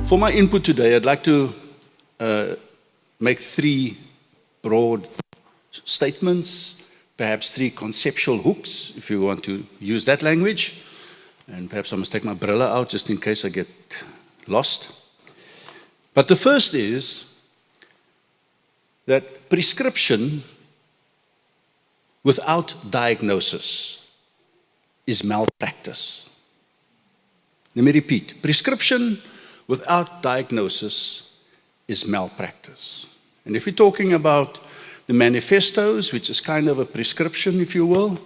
For my input today, I'd like to make three broad statements, perhaps three conceptual hooks, if you want to use that language. And perhaps I must take my umbrella out just in case I get lost. But the first is that prescription without diagnosis is malpractice. Let me repeat. Prescription without diagnosis is malpractice. And if you're talking about the manifestos, which is kind of a prescription, if you will,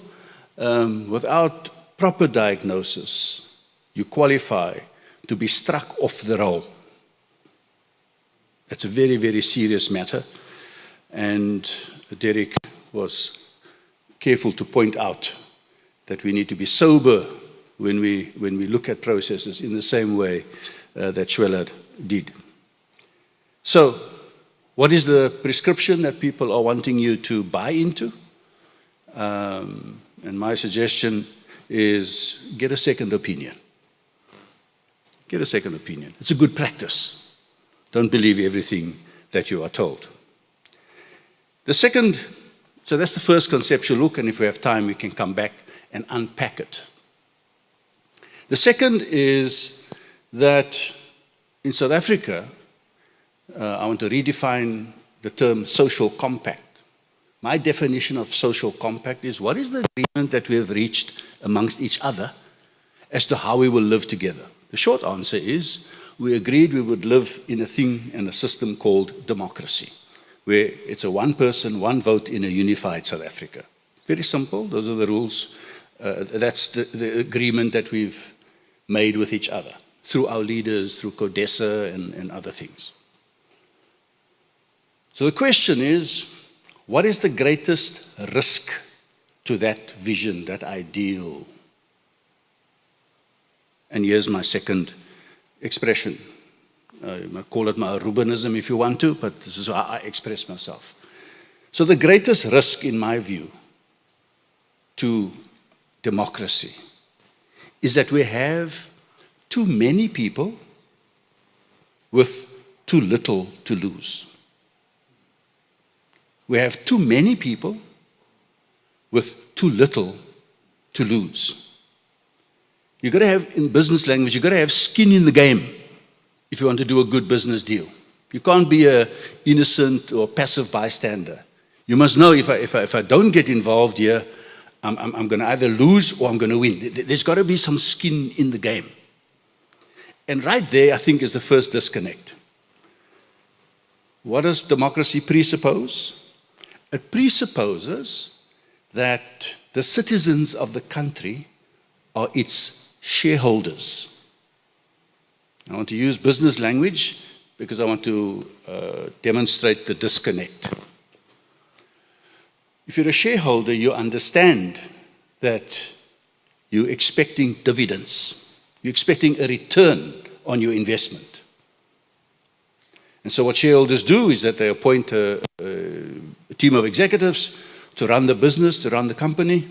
without proper diagnosis, you qualify to be struck off the roll. It's a very, very serious matter. And Derek was careful to point out that we need to be sober when we look at processes in the same way that Schweller did. So, what is the prescription that people are wanting you to buy into? And my suggestion is get a second opinion. Get a second opinion. It's a good practice. Don't believe everything that you are told. The second, so that's the first conceptual look, and if we have time, we can come back and unpack it. The second is that in South Africa, I want to redefine the term social compact. My definition of social compact is what is the agreement that we have reached amongst each other as to how we will live together? The short answer is we agreed we would live in a thing and a system called democracy, where it's a one person, one vote in a unified South Africa. Very simple. Those are the rules. That's the agreement that we've made with each other through our leaders, through CODESA and other things. So the question is, what is the greatest risk to that vision, that ideal? And here's my second expression. You might call it my Rubenism if you want to, but this is how I express myself. So the greatest risk, in my view, to democracy is that we have too many people with too little to lose. We have too many people with too little to lose. You've got to have, in business language, you've got to have skin in the game if you want to do a good business deal. You can't be an innocent or passive bystander. You must know if I don't get involved here, I'm going to either lose or I'm going to win. There's got to be some skin in the game. And right there, I think, is the first disconnect. What does democracy presuppose? It presupposes that the citizens of the country are its shareholders. I want to use business language because I want to demonstrate the disconnect. If you're a shareholder, you understand that you're expecting dividends. You're expecting a return on your investment. And so what shareholders do is that they appoint a team of executives to run the business, to run the company.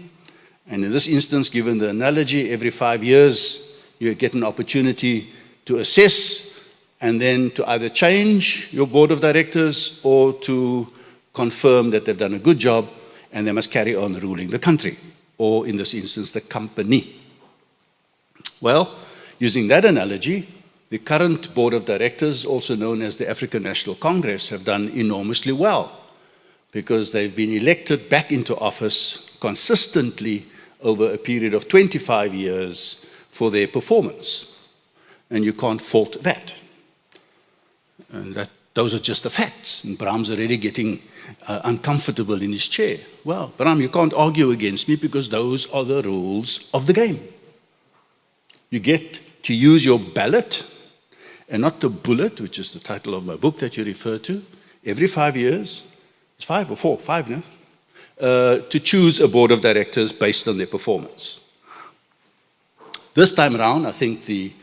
And in this instance, given the analogy, every 5 years, you get an opportunity to assess and then to either change your board of directors or to confirm that they've done a good job and they must carry on ruling the country, or in this instance, the company. Well, using that analogy, the current board of directors, also known as the African National Congress, have done enormously well because they've been elected back into office consistently over a period of 25 years for their performance. And you can't fault that. And those are just the facts. And Bram's already getting uncomfortable in his chair. Well, Bram, you can't argue against me because those are the rules of the game. You get to use your ballot and not the bullet, which is the title of my book that you refer to, every 5 years. It's 5 or 4, 5 now. To choose a board of directors based on their performance. This time around, I think the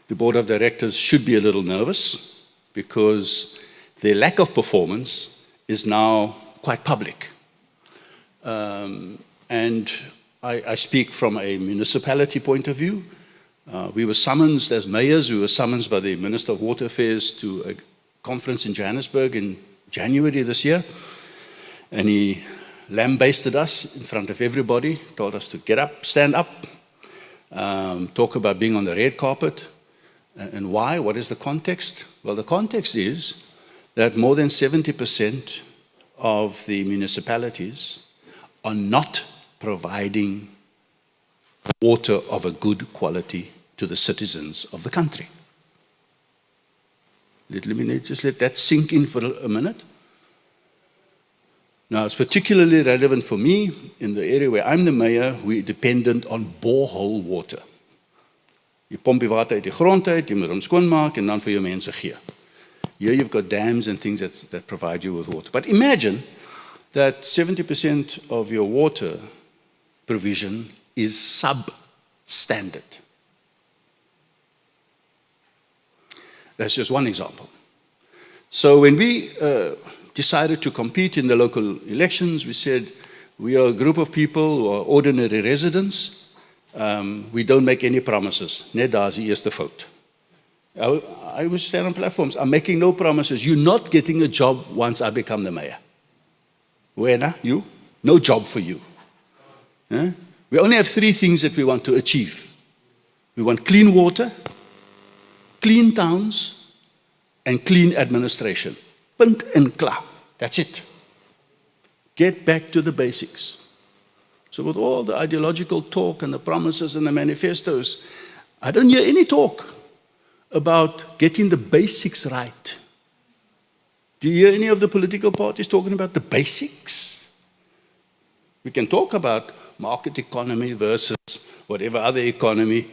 board of directors should be a little nervous because their lack of performance is now quite public. And I speak from a municipality point of view. We were summoned as mayors, we were summoned by the Minister of Water Affairs to a conference in Johannesburg in January this year. And he lambasted us in front of everybody, told us to get up, stand up, talk about being on the red carpet. And why? What is the context? Well, the context is that more than 70% of the municipalities are not providing water of a good quality to the citizens of the country. Let me just let that sink in for a minute. Now, it's particularly relevant for me in the area where I'm the mayor. We're dependent on borehole water. Jy pomp die water uit die grond uit, jy moet hom skoonmaak en dan vir jou mense gee. Here you've got dams and things that provide you with water. But imagine that 70% of your water provision is substandard. That's just one example. So when we decided to compete in the local elections, we said, we are a group of people who are ordinary residents. We don't make any promises. Net daar is die eerste fout. I would stand on platforms. I'm making no promises. You're not getting a job once I become the mayor. Wena, you? No job for you. We only have 3 things that we want to achieve. We want clean water, clean towns, and clean administration. Punt and klaar. That's it. Get back to the basics. So with all the ideological talk and the promises and the manifestos, I don't hear any talk about getting the basics right. Do you hear any of the political parties talking about the basics? We can talk about market economy versus whatever other economy.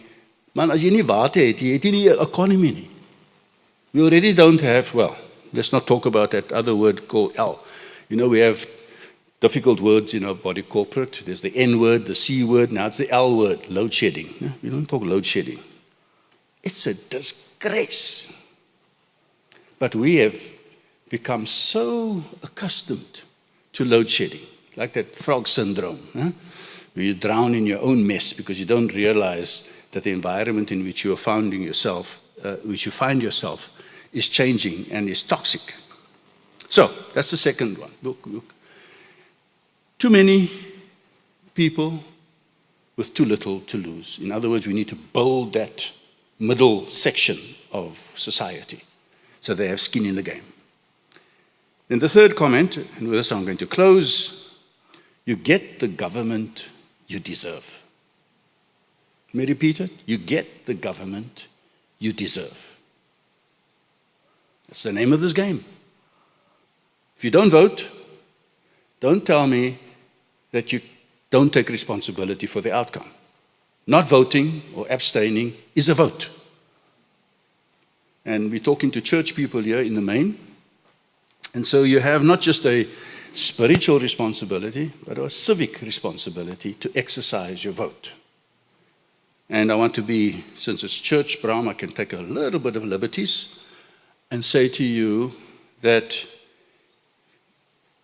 Man, as jy nie water het, jy het nie 'n economy nie. We already don't have, well, let's not talk about that other word called L. You know, we have difficult words in our body corporate. There's the N word, the C word, now it's the L word, load shedding. We don't talk load shedding. It's a disgrace. But we have become so accustomed to load shedding, like that frog syndrome, where you drown in your own mess because you don't realize that the environment in which you are finding yourself, is changing and is toxic. So that's the second one. Look. Too many people with too little to lose. In other words, we need to build that middle section of society so they have skin in the game. Then the third comment, and with this I'm going to close, you get the government you deserve. Let me repeat it. You get the government you deserve. That's the name of this game. If you don't vote, don't tell me that you don't take responsibility for the outcome. Not voting or abstaining is a vote. And we're talking to church people here in the main. And so you have not just a spiritual responsibility, but a civic responsibility to exercise your vote. And I want to be, since it's church, Bram, I can take a little bit of liberties and say to you that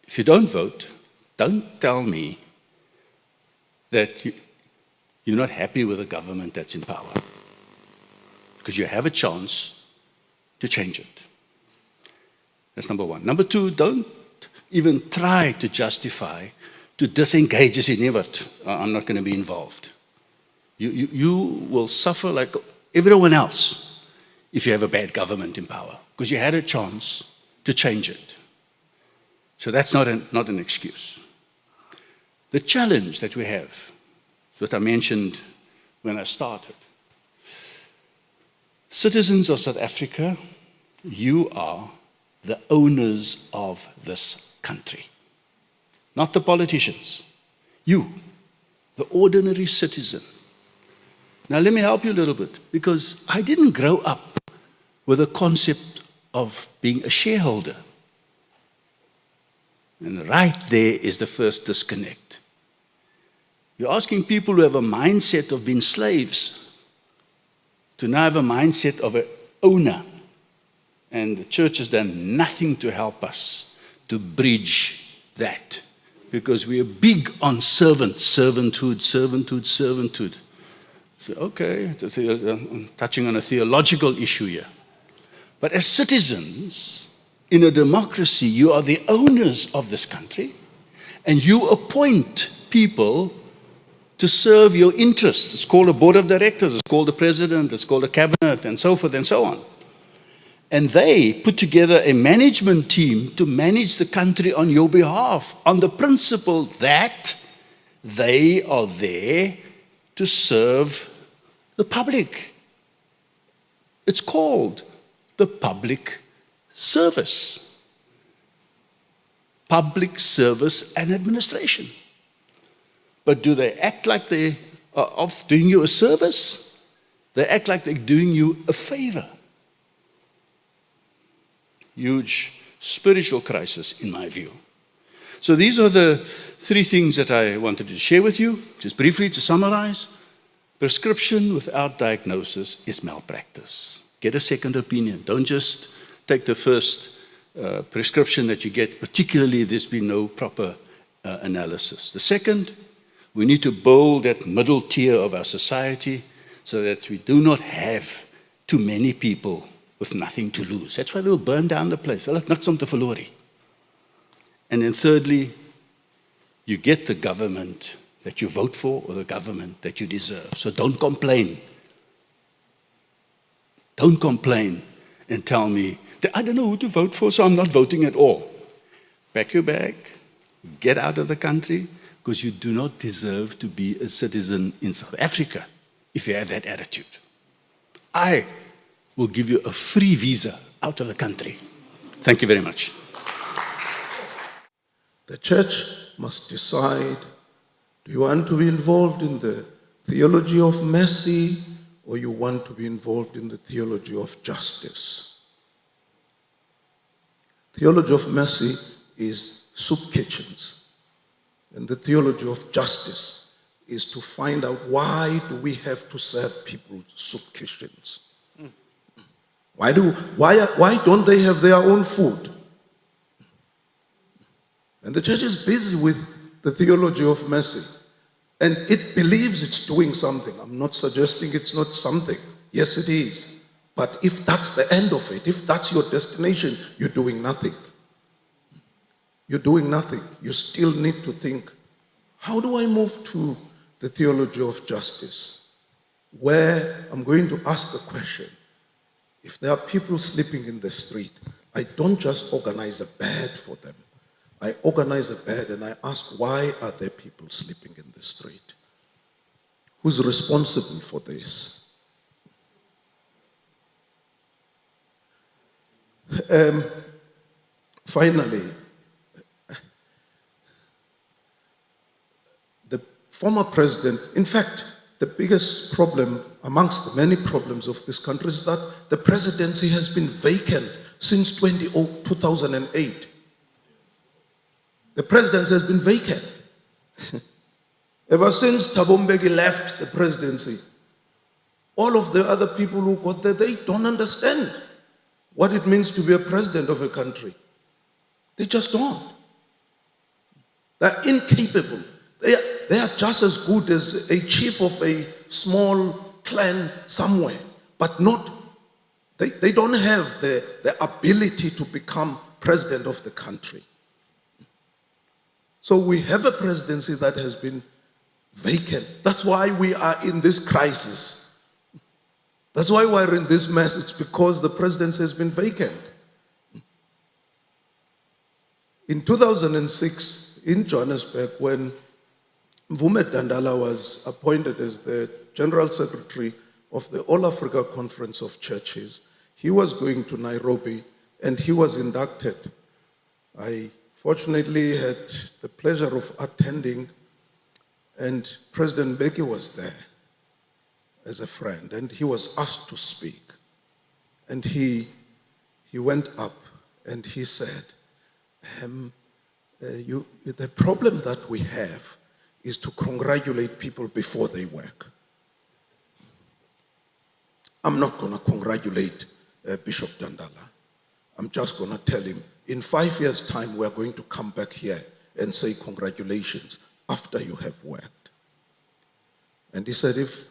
if you don't vote, don't tell me that you're not happy with the government that's in power, because you have a chance to change it. That's number one. Number two, don't even try to justify to disengage as in what I'm not going to be involved. You will suffer like everyone else if you have a bad government in power, because you had a chance to change it. So that's not an excuse. The challenge that we have is what I mentioned when I started. Citizens of South Africa, you are the owners of this country, not the politicians. You, the ordinary citizen. Now let me help you a little bit, because I didn't grow up with a concept of being a shareholder. And right there is the first disconnect. You're asking people who have a mindset of being slaves to now have a mindset of an owner. And the church has done nothing to help us to bridge that, because we are big on servanthood. So, okay, I'm touching on a theological issue here. But as citizens in a democracy, you are the owners of this country, and you appoint people to serve your interests. It's called a board of directors, it's called a president, it's called a cabinet, and so forth and so on. And they put together a management team to manage the country on your behalf on the principle that they are there to serve the public. It's called the public service. Public service and administration. But do they act like they are doing you a service? They act like they're doing you a favor. Huge spiritual crisis, in my view. So these are the three things that I wanted to share with you. Just briefly to summarize, prescription without diagnosis is malpractice. Get a second opinion. Don't just take the first prescription that you get, particularly if there's been no proper analysis. The second, we need to build that middle tier of our society so that we do not have too many people with nothing to lose. That's why they'll burn down the place. Hulle het niks om te verloor. And then thirdly, you get the government that you vote for or the government that you deserve. So don't complain. Don't complain and tell me, I don't know who to vote for, so I'm not voting at all. Pack your bag, get out of the country, because you do not deserve to be a citizen in South Africa if you have that attitude. I will give you a free visa out of the country. Thank you very much. The church must decide, do you want to be involved in the theology of mercy, or you want to be involved in the theology of justice? Theology of mercy is soup kitchens. And the theology of justice is to find out, why do we have to serve people soup kitchens? Why don't they have their own food? And the church is busy with the theology of mercy. And it believes it's doing something. I'm not suggesting it's not something. Yes, it is. But if that's the end of it, if that's your destination, you're doing nothing. You're doing nothing. You still need to think, how do I move to the theology of justice? Where I'm going to ask the question, if there are people sleeping in the street, I don't just organize a bed for them. I organize a bed and I ask, why are there people sleeping in the street? Who's responsible for this? Finally, the former president, in fact, the biggest problem amongst the many problems of this country is that the presidency has been vacant since 2008. The presidency has been vacant. Ever since Thabo Mbeki left the presidency, all of the other people who got there, they don't understand what it means to be a president of a country. They just don't. They're incapable. They are just as good as a chief of a small clan somewhere, but not, they don't have the ability to become president of the country. So we have a presidency that has been vacant. That's why we are in this crisis. That's why we're in this mess. It's because the presidency has been vacant. In 2006, in Johannesburg, when Mvume Dandala was appointed as the General Secretary of the All Africa Conference of Churches, he was going to Nairobi and he was inducted. I fortunately had the pleasure of attending, and President Mbeki was there as a friend, and he was asked to speak. And he went up and he said, the problem that we have is to congratulate people before they work. I'm not going to congratulate Bishop Dandala. I'm just going to tell him, in 5 years' time, we're going to come back here and say congratulations after you have worked. And he said, if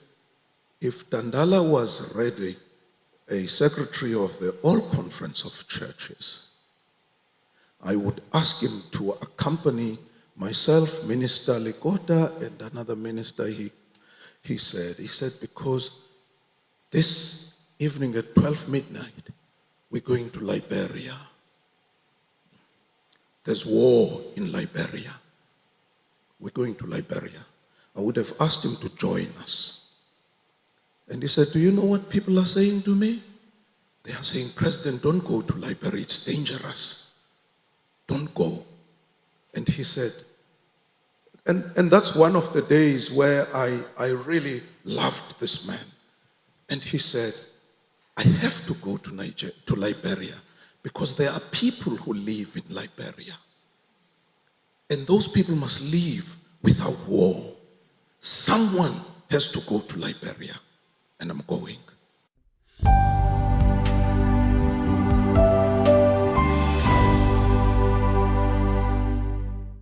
if Dandala was ready, a secretary of the All Conference of Churches, I would ask him to accompany myself, Minister Lekota, and another minister. He said, because this evening at 12 midnight, we're going to Liberia. There's war in Liberia. We're going to Liberia. I would have asked him to join us. And he said, do you know what people are saying to me? They are saying, President, don't go to Liberia, it's dangerous. Don't go. And he said, and that's one of the days where I really loved this man. And he said, I have to go to Liberia because there are people who live in Liberia. And those people must live without war. Someone has to go to Liberia, and I'm going.